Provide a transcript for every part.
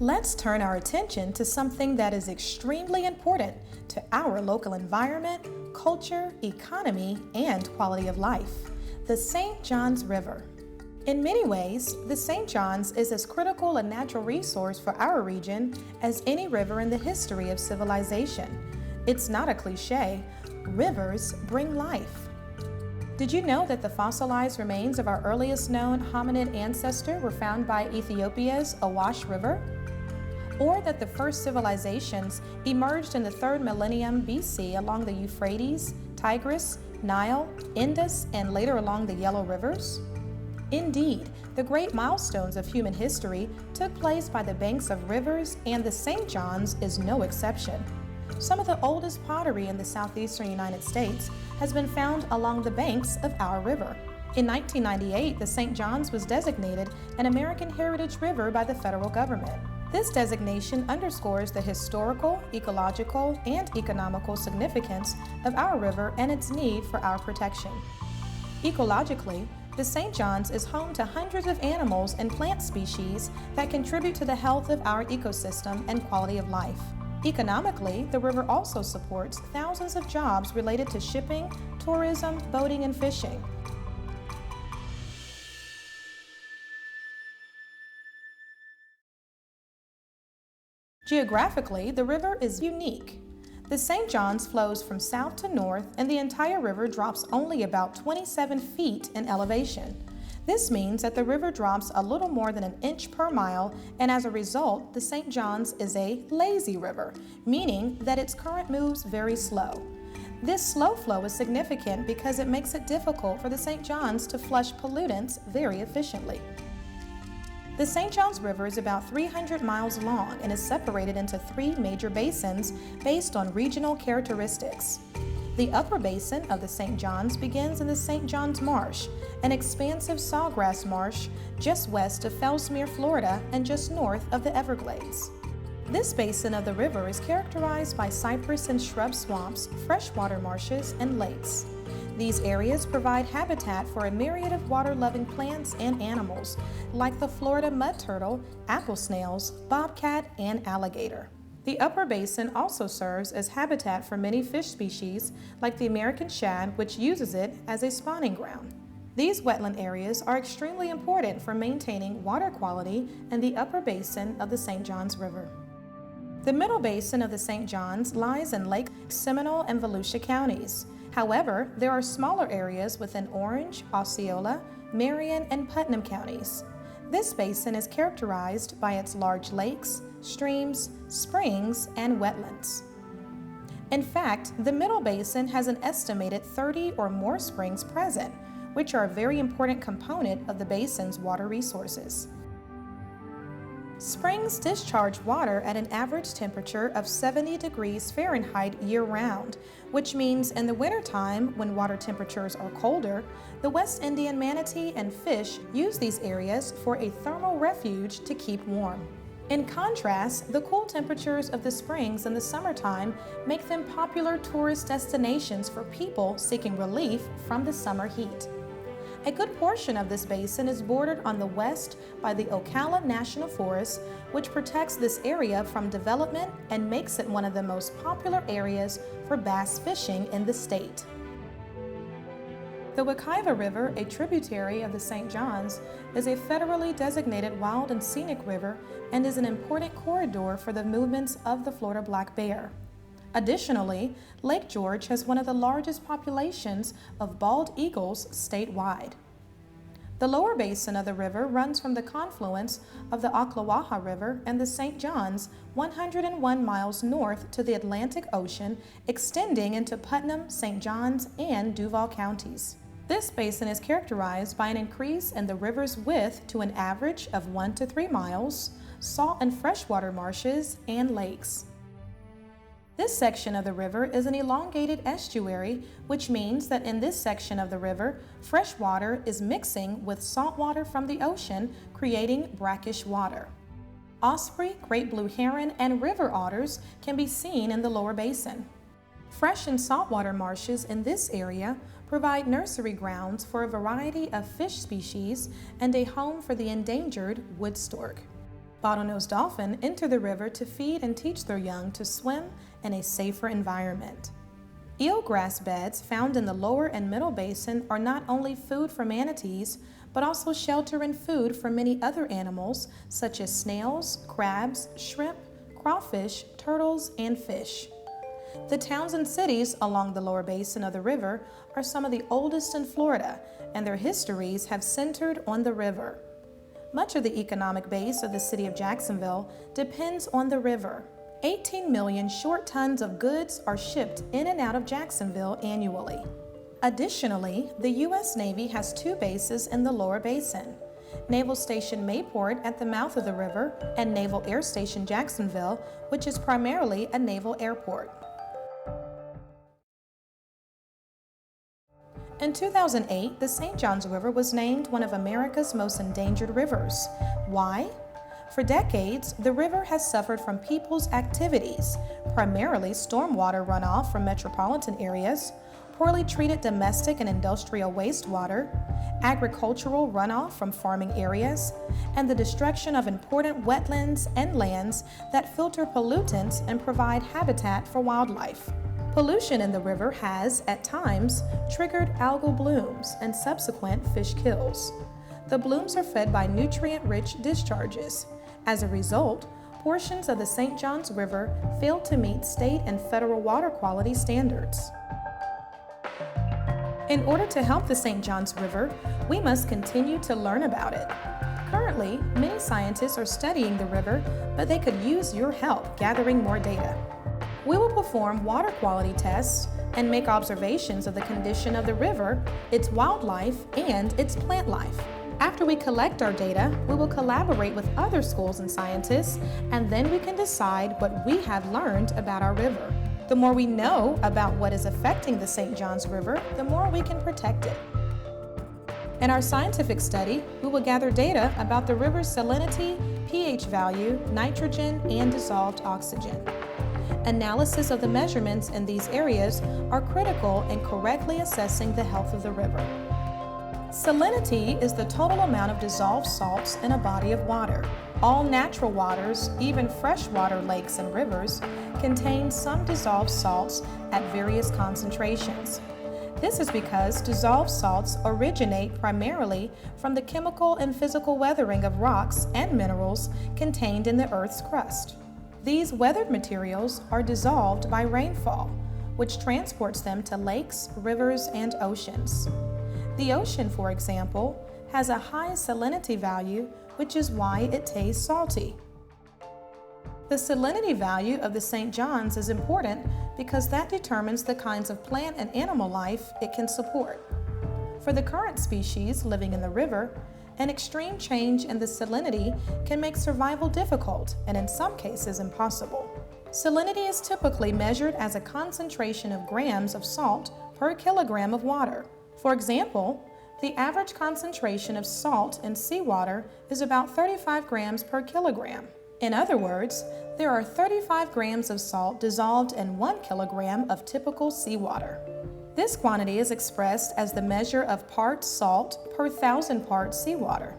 Let's turn our attention to something that is extremely important to our local environment, culture, economy, and quality of life: the St. Johns River. In many ways, the St. Johns is as critical a natural resource for our region as any river in the history of civilization. It's not a cliche. Rivers bring life. Did you know that the fossilized remains of our earliest known hominid ancestor were found by Ethiopia's Awash River? Or that the first civilizations emerged in the 3rd millennium BC along the Euphrates, Tigris, Nile, Indus, and later along the Yellow Rivers? Indeed, the great milestones of human history took place by the banks of rivers, and the St. Johns is no exception. Some of the oldest pottery in the southeastern United States has been found along the banks of our river. In 1998, the St. Johns was designated an American Heritage River by the federal government. This designation underscores the historical, ecological, and economical significance of our river and its need for our protection. Ecologically, the St. Johns is home to hundreds of animals and plant species that contribute to the health of our ecosystem and quality of life. Economically, the river also supports thousands of jobs related to shipping, tourism, boating, and fishing. Geographically, the river is unique. The St. Johns flows from south to north, and the entire river drops only about 27 feet in elevation. This means that the river drops a little more than an inch per mile, and as a result, the St. Johns is a lazy river, meaning that its current moves very slow. This slow flow is significant because it makes it difficult for the St. Johns to flush pollutants very efficiently. The St. Johns River is about 300 miles long and is separated into 3 major basins based on regional characteristics. The upper basin of the St. Johns begins in the St. Johns Marsh, an expansive sawgrass marsh just west of Fellsmere, Florida, and just north of the Everglades. This basin of the river is characterized by cypress and shrub swamps, freshwater marshes, and lakes. These areas provide habitat for a myriad of water-loving plants and animals, like the Florida mud turtle, apple snails, bobcat, and alligator. The upper basin also serves as habitat for many fish species, like the American shad, which uses it as a spawning ground. These wetland areas are extremely important for maintaining water quality in the upper basin of the St. Johns River. The middle basin of the St. Johns lies in Lake Seminole and Volusia counties. However, there are smaller areas within Orange, Osceola, Marion, and Putnam counties. This basin is characterized by its large lakes, streams, springs, and wetlands. In fact, the middle basin has an estimated 30 or more springs present, which are a very important component of the basin's water resources. Springs discharge water at an average temperature of 70 degrees Fahrenheit year-round, which means in the wintertime, when water temperatures are colder, the West Indian manatee and fish use these areas for a thermal refuge to keep warm. In contrast, the cool temperatures of the springs in the summertime make them popular tourist destinations for people seeking relief from the summer heat. A good portion of this basin is bordered on the west by the Ocala National Forest, which protects this area from development and makes it one of the most popular areas for bass fishing in the state. The Wekiva River, a tributary of the St. Johns, is a federally designated wild and scenic river and is an important corridor for the movements of the Florida black bear. Additionally, Lake George has one of the largest populations of bald eagles statewide. The lower basin of the river runs from the confluence of the Ocklawaha River and the St. Johns 101 miles north to the Atlantic Ocean, extending into Putnam, St. Johns, and Duval counties. This basin is characterized by an increase in the river's width to an average of 1 to 3 miles, salt and freshwater marshes, and lakes. This section of the river is an elongated estuary, which means that in this section of the river, fresh water is mixing with salt water from the ocean, creating brackish water. Osprey, great blue heron, and river otters can be seen in the lower basin. Fresh and saltwater marshes in this area provide nursery grounds for a variety of fish species and a home for the endangered wood stork. Bottlenose dolphin enter the river to feed and teach their young to swim in a safer environment. Eelgrass beds found in the lower and middle basin are not only food for manatees, but also shelter and food for many other animals such as snails, crabs, shrimp, crawfish, turtles, and fish. The towns and cities along the lower basin of the river are some of the oldest in Florida, and their histories have centered on the river. Much of the economic base of the city of Jacksonville depends on the river. 18 million short tons of goods are shipped in and out of Jacksonville annually. Additionally, the U.S. Navy has 2 bases in the lower basin: Naval Station Mayport at the mouth of the river and Naval Air Station Jacksonville, which is primarily a naval airport. In 2008, the St. Johns River was named one of America's most endangered rivers. Why? For decades, the river has suffered from people's activities, primarily stormwater runoff from metropolitan areas, poorly treated domestic and industrial wastewater, agricultural runoff from farming areas, and the destruction of important wetlands and lands that filter pollutants and provide habitat for wildlife. Pollution in the river has, at times, triggered algal blooms and subsequent fish kills. The blooms are fed by nutrient-rich discharges. As a result, portions of the St. Johns River fail to meet state and federal water quality standards. In order to help the St. Johns River, we must continue to learn about it. Currently, many scientists are studying the river, but they could use your help gathering more data. We will perform water quality tests and make observations of the condition of the river, its wildlife, and its plant life. After we collect our data, we will collaborate with other schools and scientists, and then we can decide what we have learned about our river. The more we know about what is affecting the St. Johns River, the more we can protect it. In our scientific study, we will gather data about the river's salinity, pH value, nitrogen, and dissolved oxygen. Analysis of the measurements in these areas are critical in correctly assessing the health of the river. Salinity is the total amount of dissolved salts in a body of water. All natural waters, even freshwater lakes and rivers, contain some dissolved salts at various concentrations. This is because dissolved salts originate primarily from the chemical and physical weathering of rocks and minerals contained in the Earth's crust. These weathered materials are dissolved by rainfall, which transports them to lakes, rivers, and oceans. The ocean, for example, has a high salinity value, which is why it tastes salty. The salinity value of the St. Johns is important because that determines the kinds of plant and animal life it can support. For the current species living in the river, an extreme change in the salinity can make survival difficult and in some cases impossible. Salinity is typically measured as a concentration of grams of salt per kilogram of water. For example, the average concentration of salt in seawater is about 35 grams per kilogram. In other words, there are 35 grams of salt dissolved in 1 kilogram of typical seawater. This quantity is expressed as the measure of parts salt per 1,000 parts seawater.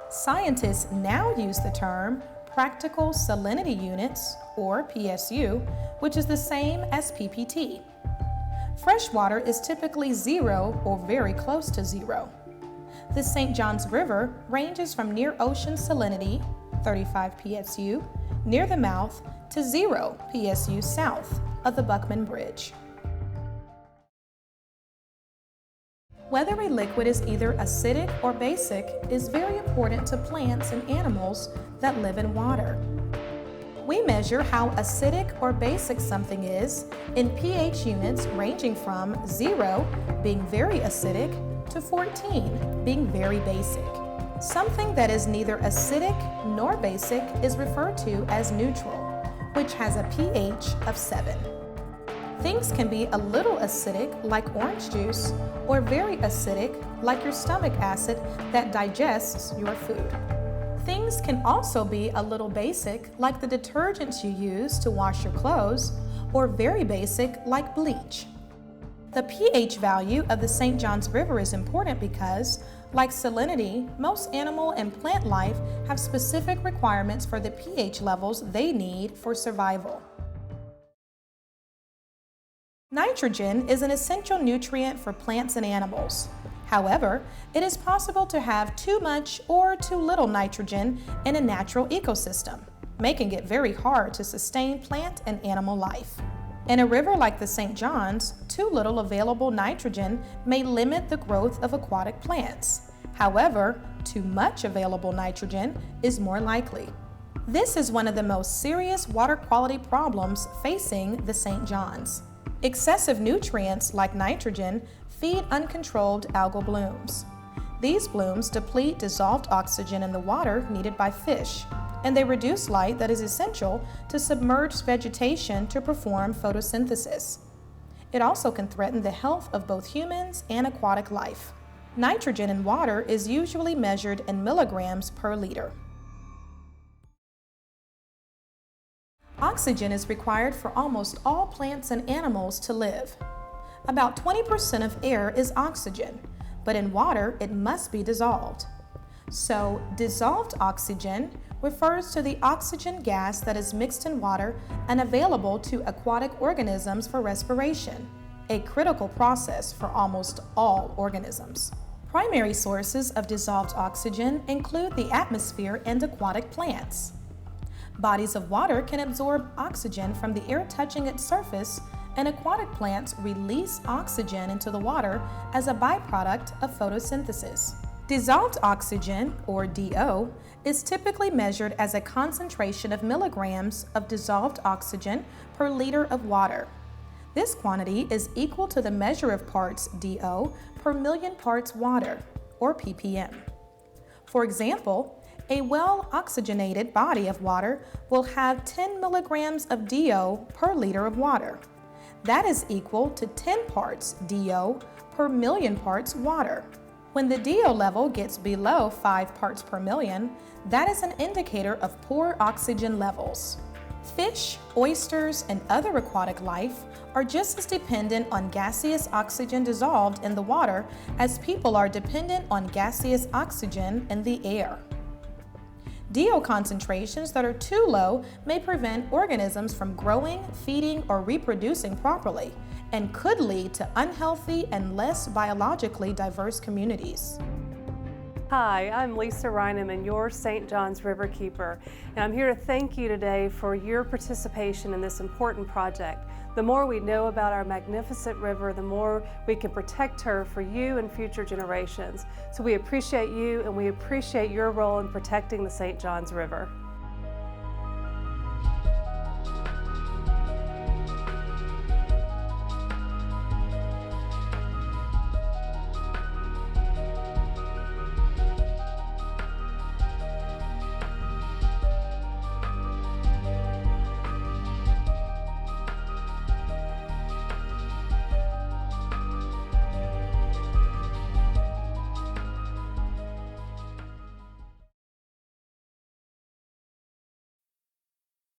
Scientists now use the term practical salinity units, or PSU, which is the same as PPT. Freshwater is typically 0 or very close to 0. The St. Johns River ranges from near ocean salinity, 35 PSU, near the mouth, to 0 PSU south of the Buckman Bridge. Whether a liquid is either acidic or basic is very important to plants and animals that live in water. We measure how acidic or basic something is in pH units ranging from 0, being very acidic, to 14, being very basic. Something that is neither acidic nor basic is referred to as neutral, which has a pH of 7. Things can be a little acidic, like orange juice, or very acidic, like your stomach acid that digests your food. Things can also be a little basic, like the detergents you use to wash your clothes, or very basic, like bleach. The pH value of the St. Johns River is important because, Like salinity, most animal and plant life have specific requirements for the pH levels they need for survival. Nitrogen is an essential nutrient for plants and animals. However, it is possible to have too much or too little nitrogen in a natural ecosystem, making it very hard to sustain plant and animal life. In a river like the St. John's, too little available nitrogen may limit the growth of aquatic plants. However, too much available nitrogen is more likely. This is one of the most serious water quality problems facing the St. John's. Excessive nutrients like nitrogen feed uncontrolled algal blooms. These blooms deplete dissolved oxygen in the water needed by fish, and they reduce light that is essential to submerged vegetation to perform photosynthesis. It also can threaten the health of both humans and aquatic life. Nitrogen in water is usually measured in milligrams per liter. Oxygen is required for almost all plants and animals to live. About 20% of air is oxygen, but in water it must be dissolved. So, dissolved oxygen refers to the oxygen gas that is mixed in water and available to aquatic organisms for respiration, a critical process for almost all organisms. Primary sources of dissolved oxygen include the atmosphere and aquatic plants. Bodies of water can absorb oxygen from the air touching its surface, and aquatic plants release oxygen into the water as a byproduct of photosynthesis. Dissolved oxygen, or DO, is typically measured as a concentration of milligrams of dissolved oxygen per liter of water. This quantity is equal to the measure of parts DO per million parts water, or ppm. For example, a well-oxygenated body of water will have 10 milligrams of DO per liter of water. That is equal to 10 parts DO per million parts water. When the DO level gets below 5 parts per million, that is an indicator of poor oxygen levels. Fish, oysters, and other aquatic life are just as dependent on gaseous oxygen dissolved in the water as people are dependent on gaseous oxygen in the air. DO concentrations that are too low may prevent organisms from growing, feeding, or reproducing properly, and could lead to unhealthy and less biologically diverse communities. Hi, I'm Lisa Reineman, your St. John's Riverkeeper, and I'm here to thank you today for your participation in this important project. The more we know about our magnificent river, the more we can protect her for you and future generations. So we appreciate you, and we appreciate your role in protecting the St. John's River.